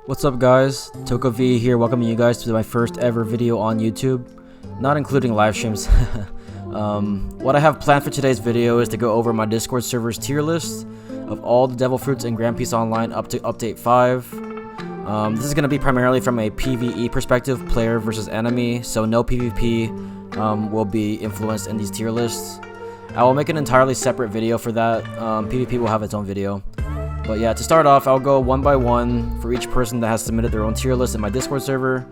What's up guys, TokaV here, welcoming you guys to my first ever video on YouTube, not including live streams. What I have planned for today's video is to go over my Discord server's tier list of all the Devil Fruits in Grand Peace Online up to Update 5. This is going to be primarily from a PvE perspective, player versus enemy, so no PvP will be influenced in these tier lists. I will make an entirely separate video for that. PvP will have its own video. But yeah, to start off, I'll go one by one for each person that has submitted their own tier list in my Discord server,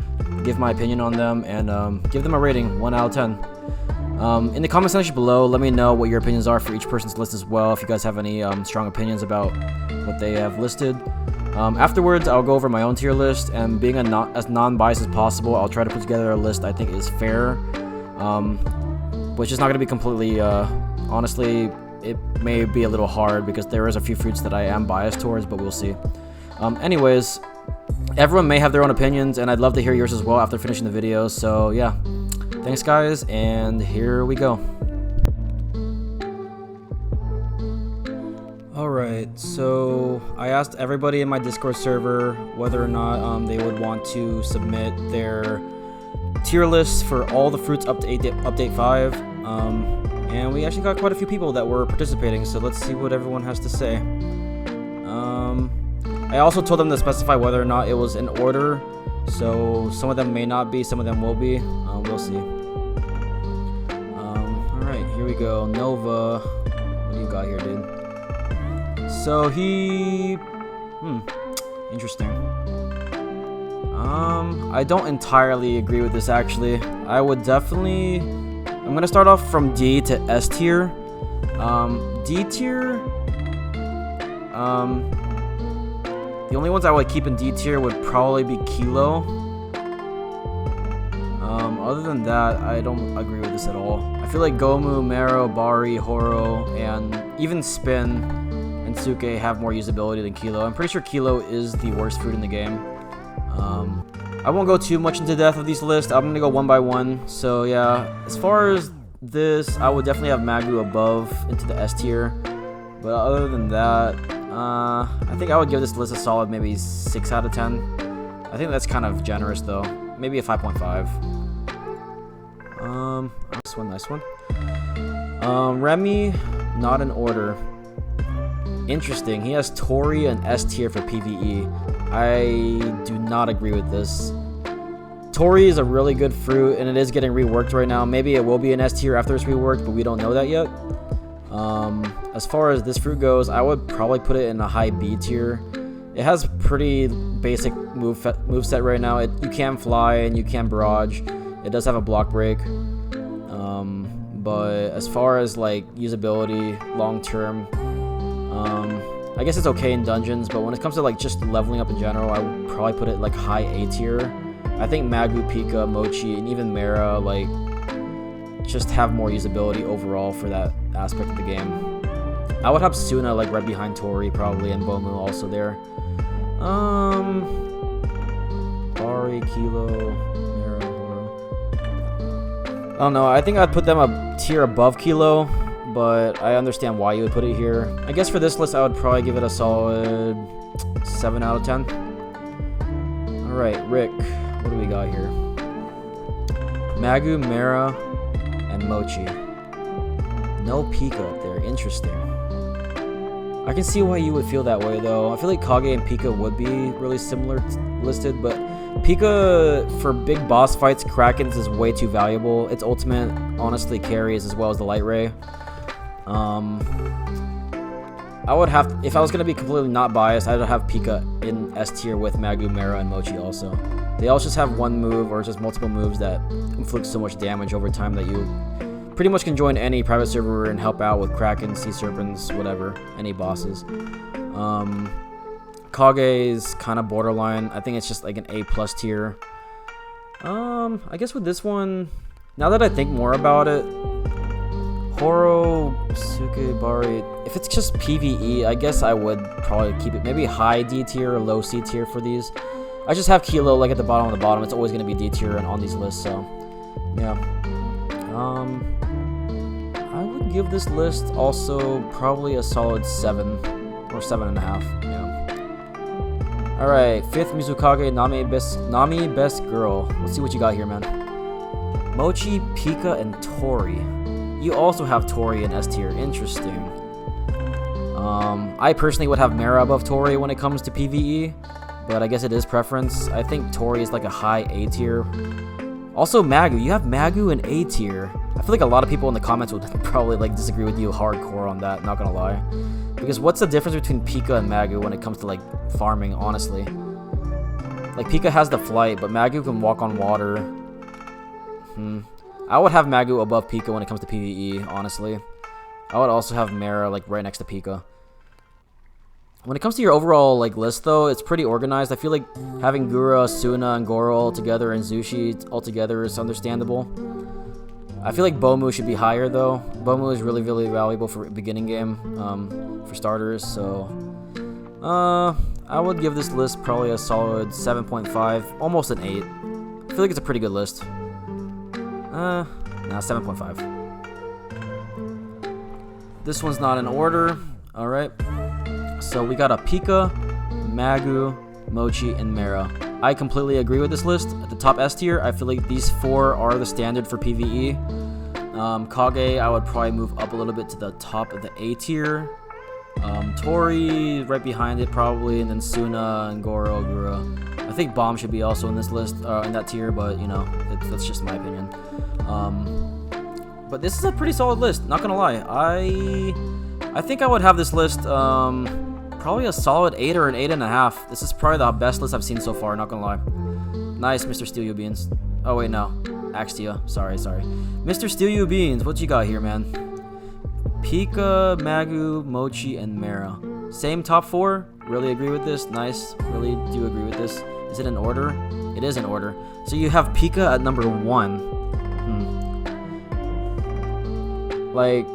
give my opinion on them, and give them a rating, 1 out of 10. In the comment section below, let me know what your opinions are for each person's list as well, if you guys have any strong opinions about what they have listed. Afterwards, I'll go over my own tier list, and being as non-biased as possible, I'll try to put together a list I think is fair, which is not going to be completely, honestly, it may be a little hard because there is a few fruits that I am biased towards, but we'll see. Anyways, everyone may have their own opinions, and I'd love to hear yours as well after finishing the video. So yeah, thanks guys, and here we go. Alright, so I asked everybody in my Discord server whether or not they would want to submit their tier lists for all the fruits up to Update 5. And we actually got quite a few people that were participating, so let's see what everyone has to say. I also told them to specify whether or not it was in order, so some of them may not be, some of them will be. We'll see. Alright, here we go. Nova. What do you got here, dude? So he... interesting. I don't entirely agree with this, actually. I would definitely... I'm going to start off from D to S tier. D tier... the only ones I would keep in D tier would probably be Kilo. Other than that, I don't agree with this at all. I feel like Gomu, Mero, Bari, Horo, and even Spin and Suke have more usability than Kilo. I'm pretty sure Kilo is the worst fruit in the game. I won't go too much into depth of these lists. I'm going to go one by one. So yeah, as far as this, I would definitely have Magu above into the S tier. But other than that, I think I would give this list a solid maybe 6 out of 10. I think that's kind of generous though. Maybe a 5.5. Nice one. Remy, not in order. Interesting. He has Tori and S tier for PvE. I do not agree with this. Tori is a really good fruit, and it is getting reworked right now. Maybe it will be an S tier after it's reworked, but we don't know that yet. As far as this fruit goes, I would probably put it in a high B tier. It has pretty basic moveset right now. You can fly and you can barrage. It does have a block break. But as far as like usability long term, I guess it's okay in dungeons, but when it comes to like just leveling up in general, I would probably put it like high A tier. I think Magu, Pika, Mochi, and even Mera like just have more usability overall for that aspect of the game. I would have Suna like right behind Tori probably, and Bomu also there. Bari, Kilo, Mera, Horo. I don't know, I think I'd put them a tier above Kilo, but I understand why you would put it here. I guess for this list, I would probably give it a solid 7 out of 10. Alright, Rick. What do we got here? Magu, Mera, and Mochi. No Pika up there. Interesting. I can see why you would feel that way, though. I feel like Kage and Pika would be really similar listed, but Pika, for big boss fights, Krakens is way too valuable. Its ultimate honestly carries as well as the Light Ray. I would have, if I was going to be completely not biased, I'd have Pika in S tier with Magu, Mera, and Mochi also. They all just have one move or just multiple moves that inflict so much damage over time that you pretty much can join any private server and help out with Kraken, Sea Serpents, whatever, any bosses. Kage's kind of borderline. I think it's just like an A+ tier. I guess with this one, now that I think more about it, Horo, Suke, Bari, if it's just PvE, I guess I would probably keep it maybe high D tier or low C tier for these. I just have Kilo like at the bottom of the bottom. It's always going to be D tier and on these lists, so yeah. I would give this list also probably a solid 7 or 7.5. Yeah. Alright, 5th Mizukage, Nami best girl. Let's see what you got here, man. Mochi, Pika, and Tori. You also have Tori in S tier. Interesting. I personally would have Mera above Tori when it comes to PvE, but I guess it is preference. I think Tori is like a high A tier. Also Magu, you have Magu in A tier. I feel like a lot of people in the comments would probably like disagree with you hardcore on that, not gonna lie. Because what's the difference between Pika and Magu when it comes to like farming, honestly? Like Pika has the flight, but Magu can walk on water. I would have Magu above Pika when it comes to PvE, honestly. I would also have Mera like right next to Pika. When it comes to your overall like list though, it's pretty organized. I feel like having Gura, Suna, and Goro all together and Zushi all together is understandable. I feel like Bomu should be higher though. Bomu is really, really valuable for beginning game, for starters. So, I would give this list probably a solid 7.5, almost an 8. I feel like it's a pretty good list. Nah, 7.5. This one's not in order. All right. So we got a Pika, Magu, Mochi, and Mera. I completely agree with this list. At the top S tier, I feel like these 4 are the standard for PvE. Kage, I would probably move up a little bit to the top of the A tier. Tori, right behind it probably, and then Suna and Goro, Gura. I think Bomb should be also in this list, in that tier, but you know, that's just my opinion. But this is a pretty solid list, not gonna lie. I think I would have this list, probably a solid 8 or an 8.5. This is probably the best list I've seen so far, not gonna lie. Nice, Mr. Steel You Beans. Oh wait, no. Axtia. Sorry. Mr. Steel You Beans, what you got here, man? Pika, Magu, Mochi, and Mera. Same top 4. Really agree with this. Nice. Really do agree with this. Is it in order? It is in order. So you have Pika at number 1. Like,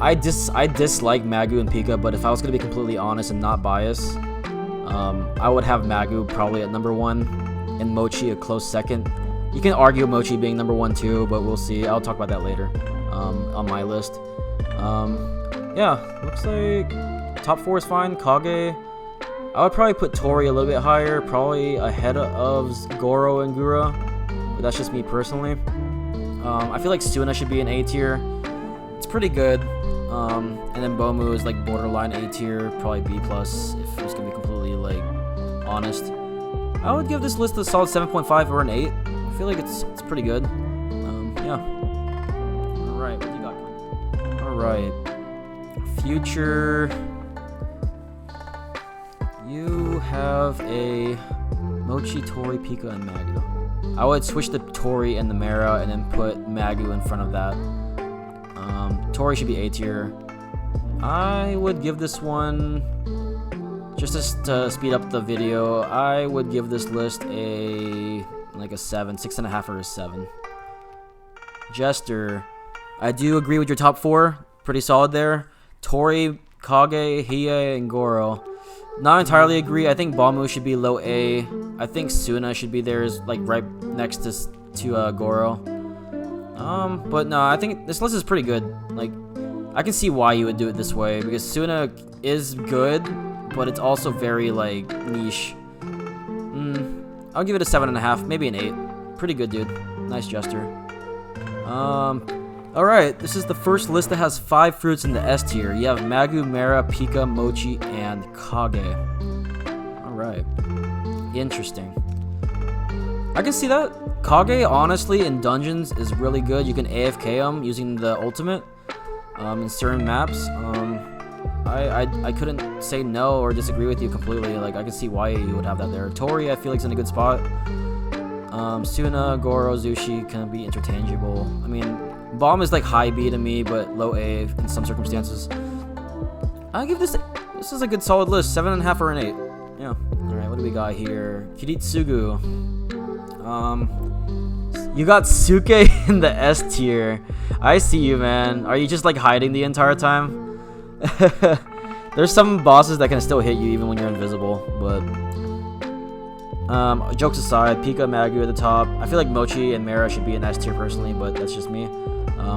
I dislike Magu and Pika, but if I was gonna be completely honest and not biased, I would have Magu probably at number 1 and Mochi a close second. You can argue Mochi being number 1 too, but we'll see. I'll talk about that later on my list. Yeah, looks like top 4 is fine. Kage, I would probably put Tori a little bit higher, probably ahead of Goro and Gura, but that's just me personally. I feel like Suna should be an A tier. It's pretty good. And then Bomu is like borderline A tier, probably B plus if it's gonna be completely like honest. I would give this list a solid 7.5 or an 8. I feel like it's pretty good. Yeah. All right, what do you got? All right, future. You have a Mochi, Tori, Pika, and Magu. I would switch the Tori and the Mera and then put Magu in front of that. Tori should be A tier. I would give this one, just to speed up the video, I would give this list like a 7, 6.5 or a 7. Jester, I do agree with your top 4. Pretty solid there. Tori, Kage, Hiei, and Goro. Not entirely agree. I think Bomu should be low A. I think Suna should be there, like right next to Goro. But no, I think this list is pretty good. Like, I can see why you would do it this way, because Suna is good, but it's also very, like, niche. I'll give it a 7.5, maybe an 8. Pretty good, dude. Nice Jester. Alright, this is the first list that has 5 fruits in the S tier. You have Magu, Mera, Pika, Mochi, and Kage. Alright. Interesting. I can see that. Kage, honestly, in dungeons is really good. You can AFK him using the ultimate in certain maps. I couldn't say no or disagree with you completely. Like, I can see why you would have that there. Tori, I feel like, is in a good spot. Suna, Goro, Zushi can be interchangeable. I mean, Bomb is like high B to me, but low A in some circumstances. I'll give this is a good solid list. 7.5 or an 8. Yeah. Alright, what do we got here? Kiritsugu. You got Suke in the S tier. I see you, man. Are you just like hiding the entire time? There's some bosses that can still hit you even when you're invisible, but jokes aside, Pika, Magu at the top. I feel like Mochi and Mera should be in S tier personally, but that's just me.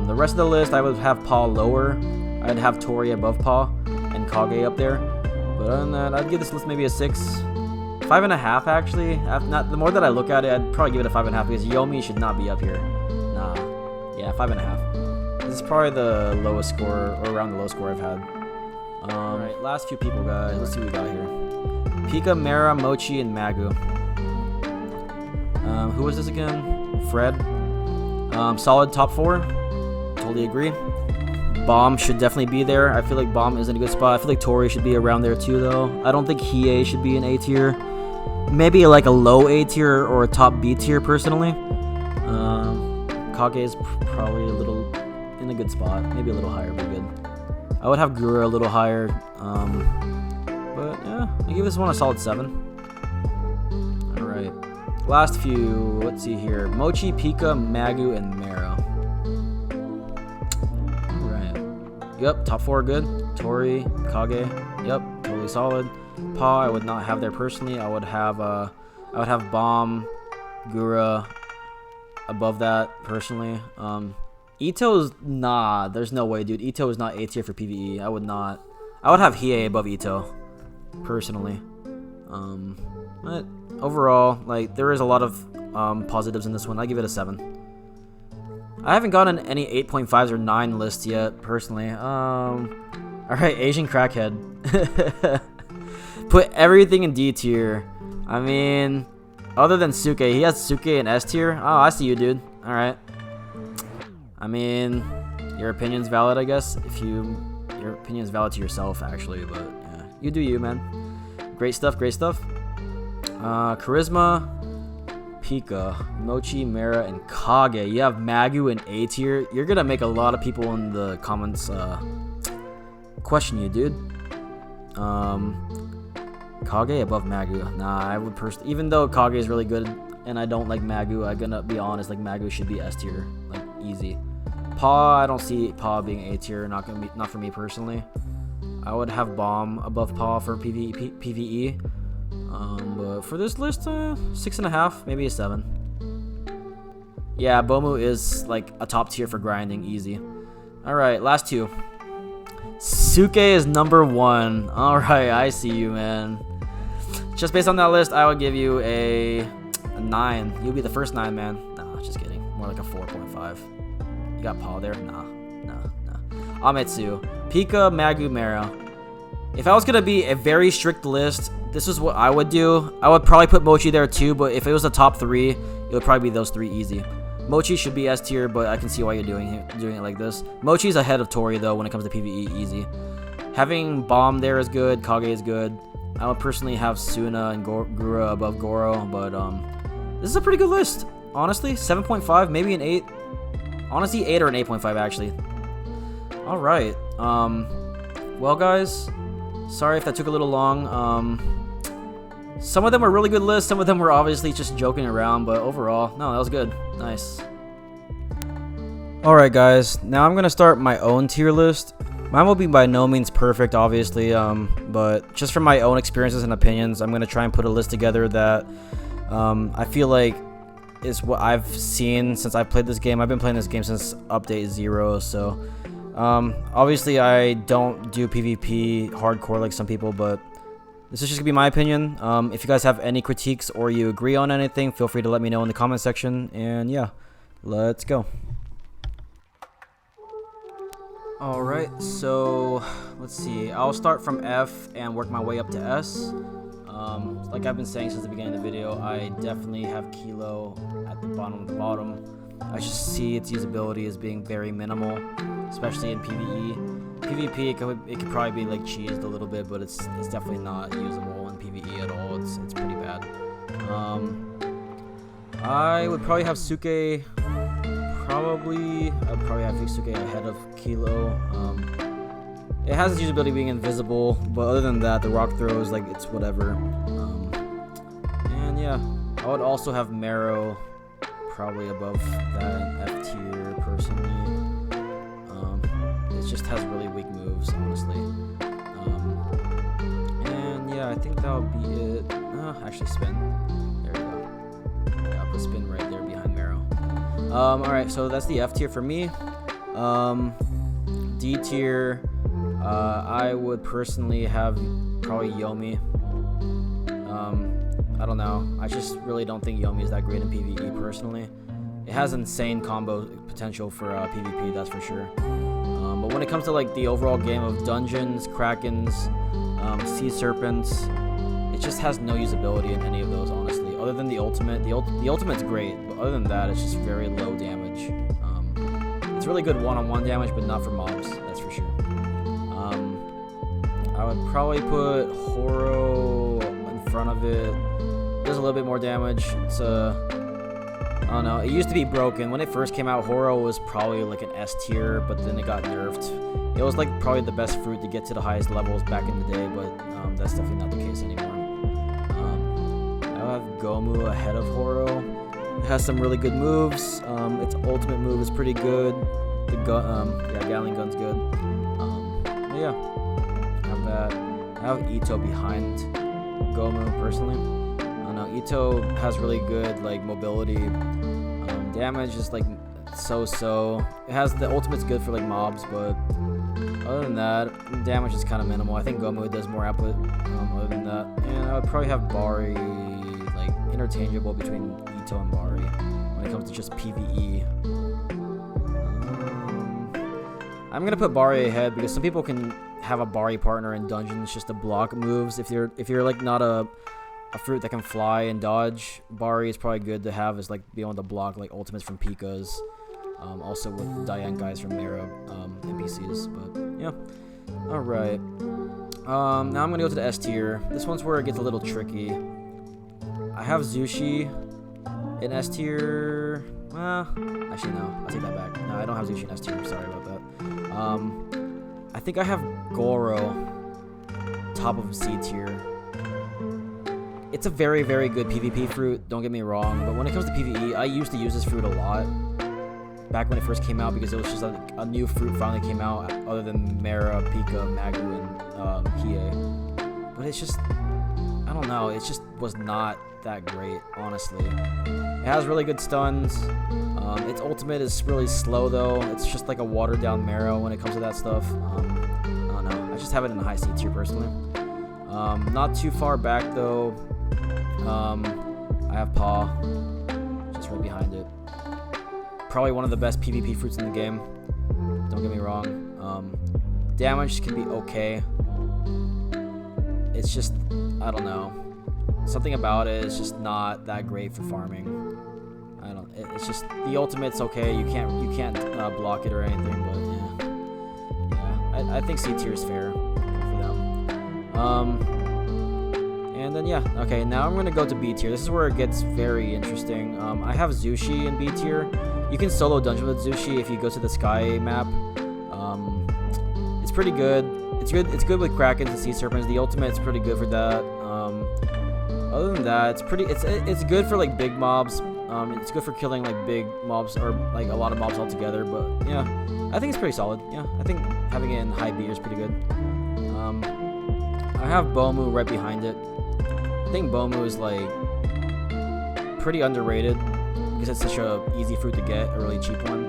The rest of the list, I would have Paw lower. I'd have Tori above Paw and Kage up there. But other than that, I'd give this list maybe a 6. 5.5 actually. Not the more that I look at it, I'd probably give it a 5.5 because Yomi should not be up here. Nah, yeah, 5.5. This is probably the lowest score, or around the lowest score I've had. Alright, last few people, guys. Let's see what we got here. Pika, Mara, Mochi, and Magu. Who was this again? Fred. Solid top 4. Totally agree. Bomb should definitely be there. I feel like Bomb is in a good spot. I feel like Tori should be around there too, though. I don't think Hiei should be an A tier. Maybe like a low A tier or a top B tier, personally. Kage is probably a little in a good spot. Maybe a little higher, but good. I would have Gura a little higher. But yeah, I give this one a solid 7. Alright. Last few, let's see here. Mochi, Pika, Magu, and Mara. Alright. Yep, top 4 good. Tori, Kage. Yep, totally solid. Pa, I would not have there personally. I would have Bomb, Gura above that personally. Ito's nah, there's no way, dude. Ito is not A tier for PvE. I would have Hiei above Ito personally. But overall, like, there is a lot of positives in this one. I give it a 7. I haven't gotten any 8.5s or 9 lists yet personally. Alright, Asian Crackhead. Put everything in D tier. I mean, other than Suke, he has Suke in S tier. Oh, I see you, dude. Alright. I mean, your opinion's valid, I guess. Your opinion's valid to yourself, actually, but yeah, you do you, man. Great stuff, great stuff. Charisma, Pika, Mochi, Mara, and Kage. You have Magu in A tier. You're gonna make a lot of people in the comments question you, dude. Kage above Magu. Nah, I would even though Kage is really good and I don't like Magu, I'm gonna be honest, like, Magu should be S tier, like, easy. Pa, I don't see Pa being A tier, not for me personally. I would have Bomb above Pa for PvE. But for this list, 6.5, maybe a 7. Yeah, Bomu is like a top tier for grinding, easy. Alright, last 2. Suke is number 1. Alright, I see you, man. Just based on that list, I would give you a 9. You'll be the first 9, man. Nah, just kidding. More like a 4.5. You got Paul there? Nah. Ametsu, Pika, Magu, Mara. If I was gonna be a very strict list, this is what I would do. I would probably put Mochi there too, but if it was the top 3, it would probably be those 3 easy. Mochi should be S tier, but I can see why you're doing it like this. Mochi's ahead of Tori though when it comes to PvE, easy. Having Bomb there is good. Kage is good. I would personally have Suna and Gura above Goro, but this is a pretty good list. Honestly, 7.5, maybe an 8. Honestly, 8 or an 8.5 actually. All right. Well, guys, sorry if that took a little long. Some of them were really good lists. Some of them were obviously just joking around, but overall, no, that was good. Nice. Alright, guys. Now I'm going to start my own tier list. Mine will be by no means perfect, obviously, but just from my own experiences and opinions, I'm going to try and put a list together that I feel like is what I've seen since I've played this game. I've been playing this game since update 0, so obviously I don't do PvP hardcore like some people, but this is just gonna be my opinion. If you guys have any critiques or you agree on anything, feel free to let me know in the comment section. And yeah, let's go. Alright, so let's see. I'll start from F and work my way up to S. Like I've been saying since the beginning of the video, I definitely have Kilo at the bottom of the bottom. I just see its usability as being very minimal, especially in PvE. PvP, it could probably be like cheesed a little bit, but it's definitely not usable in PvE at all. It's pretty bad. I would probably have Suke. I'd probably have Suke ahead of Kilo. It has its usability being invisible, but other than that, the rock throws, like, it's whatever. And yeah, I would also have Marrow probably above that in F tier personally. It just has really weak moves, honestly. And yeah, I think that'll be it. Actually, Spin. There we go. Yeah, I'll put Spin right there behind Marrow. Alright, so that's the F tier for me. D tier, I would personally have probably Yomi. I don't know. I just really don't think Yomi is that great in PvE personally. It has insane combo potential for PvP, that's for sure. But when it comes to like the overall game of dungeons, krakens, sea serpents, it just has no usability in any of those, honestly. Other than the ultimate, the ultimate's great, but other than that, it's just very low damage. It's really good one-on-one damage, but not for mobs, that's for sure. I would probably put Horo in front of it. Does a little bit more damage. It's I don't know. It used to be broken. When it first came out, Horo was probably like an S tier, but then it got nerfed. It was like probably the best fruit to get to the highest levels back in the day, but that's definitely not the case anymore. I have Gomu ahead of Horo. It has some really good moves. Its ultimate move is pretty good. The Gatling gun's good. Yeah, I have that. I have Ito behind Gomu personally. I don't know. Ito has really good like mobility. Damage is like so. It has the ultimate's good for like mobs, but other than that, damage is kind of minimal. I think Gomu does more output. Other than that, and I would probably have Bari like interchangeable between Ito and Bari when it comes to just PvE. I'm gonna put Bari ahead because some people can have a Bari partner in dungeons just to block moves. If you're like not a fruit that can fly and dodge, Bari is probably good to have as like be able to block like ultimates from Pikas. Also with Diane guys from Mera NPCs, but yeah. Alright. Now I'm gonna go to the S tier. This one's where it gets a little tricky. I have Zushi in S tier. Well, actually no, I'll take that back. No, I don't have Zushi in S tier, sorry about that. I think I have Goro top of C tier. It's a very good PvP fruit, don't get me wrong, but when it comes to PvE, I used to use this fruit a lot back when it first came out because it was just a new fruit finally came out other than Mera, Pika, Magu, and Hiei. But it's just, I don't know, it just was not that great, honestly. It has really good stuns. Its ultimate is really slow though. It's just like a watered down Mera when it comes to that stuff. I don't know, I just have it in the high C tier personally. Not too far back though. I have Paw, just right behind it. Probably one of the best PvP fruits in the game. Don't get me wrong. Damage can be okay. It's just, I don't know. Something about it is just not that great for farming. It's just the ultimate's okay. You can't block it or anything, but yeah. I think C tier is fair for them. And then yeah, okay, now I'm gonna go to B tier. This is where it gets very interesting. I have Zushi in B tier. You can solo dungeon with Zushi if you go to the Sky map. It's pretty good. It's good with Krakens and Sea Serpents. The ultimate's pretty good for that. Other than that, it's good for like big mobs. It's good for killing like big mobs or like a lot of mobs altogether. But yeah, I think it's pretty solid. Yeah, I think having it in high B is pretty good. I have Bomu right behind it. I think Bomu is like pretty underrated because it's such a easy fruit to get, a really cheap one.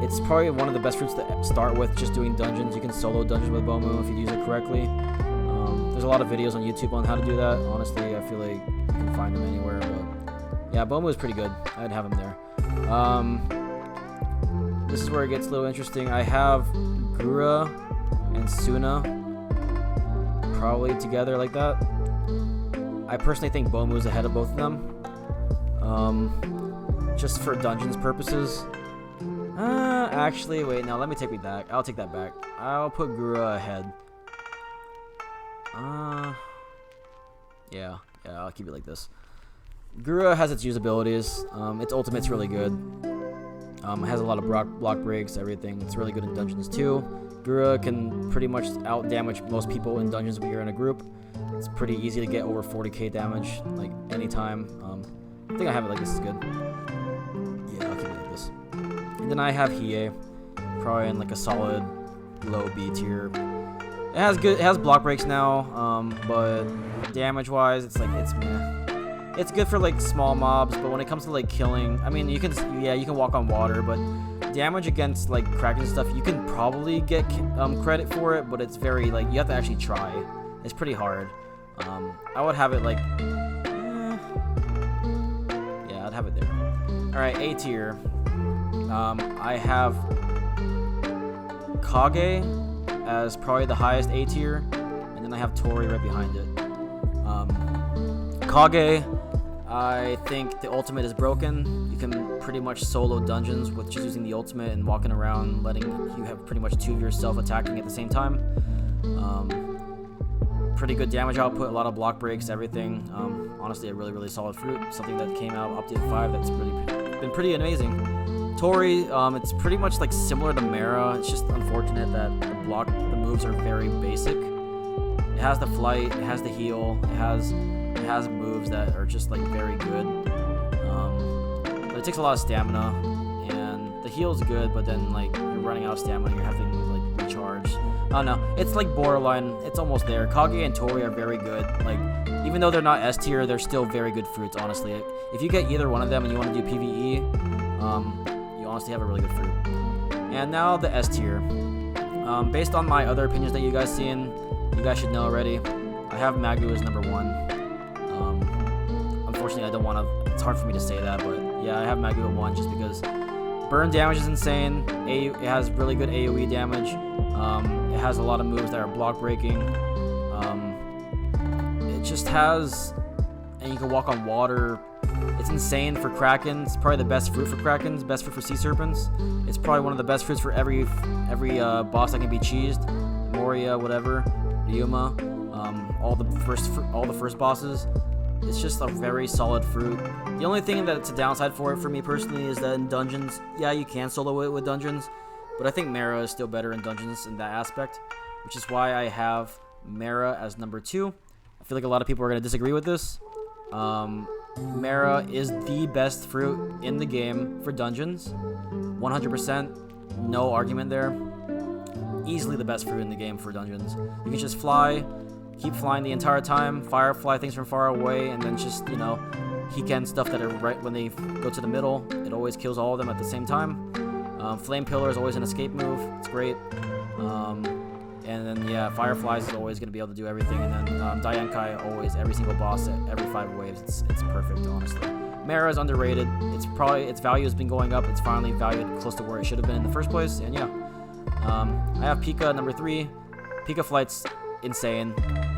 It's probably one of the best fruits to start with just doing dungeons. You can solo dungeons with Bomu if you use it correctly. There's a lot of videos on YouTube on how to do that. Honestly, I feel like you can find them anywhere, but yeah, Bomu is pretty good. I'd have him there. This is where it gets a little interesting. I have Gura and Suna probably together like that. I personally think Bomu is ahead of both of them. Just for dungeons purposes. Actually, wait, no, let me take me back. I'll take that back. I'll put Gura ahead. Yeah, I'll keep it like this. Gura has its usabilities. Its ultimate's really good. It has a lot of block breaks, everything. It's really good in dungeons too. Gura can pretty much out damage most people in dungeons when you're in a group. It's pretty easy to get over 40k damage, like anytime. I think I have it like this is good. Yeah, I'll keep it like this. And then I have Hiei, probably in like a solid low B tier. It has block breaks now, but damage-wise, it's meh. It's good for like small mobs, but when it comes to like killing, I mean, you can walk on water, but damage against like Kraken stuff, you can probably get credit for it, but it's very like you have to actually try. It's pretty hard. I would have it like have it there. Alright, A tier. I have Kage as probably the highest A tier, and then I have Tori right behind it. Kage, I think the ultimate is broken. You can pretty much solo dungeons with just using the ultimate and walking around, letting you have pretty much 2 of yourself attacking at the same time. Pretty good damage output, a lot of block breaks, everything. Honestly, a really solid fruit. Something that came out update 5 that's been pretty amazing. Tori, it's pretty much like similar to Mara. It's just unfortunate that the moves are very basic. It has the flight, it has the heal, it has moves that are just like very good. But it takes a lot of stamina, and the heal is good, but then like you're running out of stamina, you're having to like recharge. I don't know. It's like borderline. It's almost there. Kage and Tori are very good. Like, even though they're not S tier, they're still very good fruits, honestly. If you get either one of them and you want to do PvE, you honestly have a really good fruit. And now the S tier. Based on my other opinions that you guys seen, you guys should know already, I have Magu as number 1. Unfortunately, I don't want to... It's hard for me to say that, but yeah, I have Magu at 1 just because burn damage is insane. It has really good AoE damage. It has a lot of moves that are block breaking. It just has, and you can walk on water. It's insane for Krakens. It's probably the best fruit for Krakens, best fruit for sea serpents. It's probably one of the best fruits for every boss that can be cheesed. Moria, whatever, Ryuma, all the first bosses. It's just a very solid fruit. The only thing that's a downside for it for me personally is that in dungeons, yeah, you can solo it with dungeons, but I think Mara is still better in dungeons in that aspect, which is why I have Mara as number 2. I feel like a lot of people are going to disagree with this. Mara is the best fruit in the game for dungeons. 100%, no argument there. Easily the best fruit in the game for dungeons. You can just fly, keep flying the entire time, firefly things from far away, and then just, you know, Hiken stuff that are right when they go to the middle. It always kills all of them at the same time. Flame Pillar is always an escape move. It's great. And then, yeah, Fireflies is always going to be able to do everything. And then Diankai, always, every single boss at every 5 waves. It's perfect, honestly. Mara is underrated. Its value has been going up. It's finally valued close to where it should have been in the first place. And yeah, I have Pika number 3. Pika Flight's insane.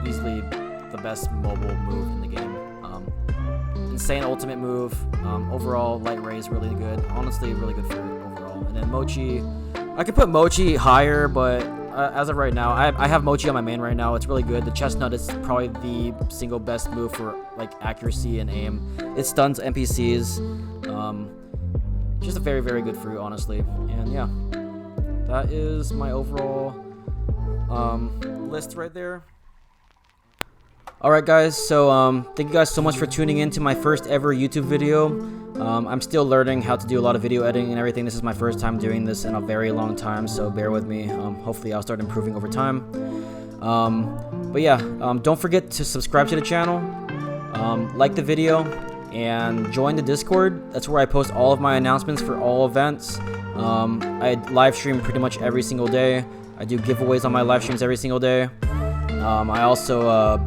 Easily the best mobile move in the game. Insane ultimate move. Overall, Light Ray is really good. Honestly, really good fruit overall. And then Mochi. I could put Mochi higher, but as of right now, I have Mochi on my main right now. It's really good. The Chestnut is probably the single best move for like accuracy and aim. It stuns NPCs. Just a very, very good fruit, honestly. And yeah, that is my overall list right there. Alright guys, so thank you guys so much for tuning in to my first ever YouTube video. I'm still learning how to do a lot of video editing and everything. This is my first time doing this in a very long time, so bear with me. Hopefully I'll start improving over time. But yeah, don't forget to subscribe to the channel, like the video, and join the Discord. That's where I post all of my announcements for all events. I live stream pretty much every single day. I do giveaways on my live streams every single day. I also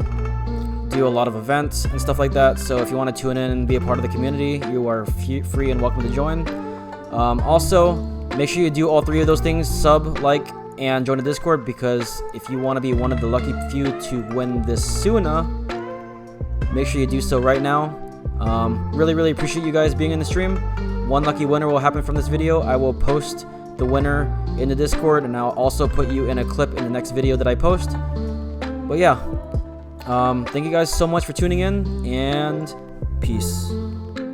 do a lot of events and stuff like that, so if you want to tune in and be a part of the community, you are free and welcome to join. Also, make sure you do all 3 of those things: sub, like, and join the Discord, because if you want to be one of the lucky few to win this Suna, make sure you do so right now. Really appreciate you guys being in the stream. One lucky winner will happen from this video. I will post the winner in the Discord, and I'll also put you in a clip in the next video that I post. But yeah, thank you guys so much for tuning in, and peace.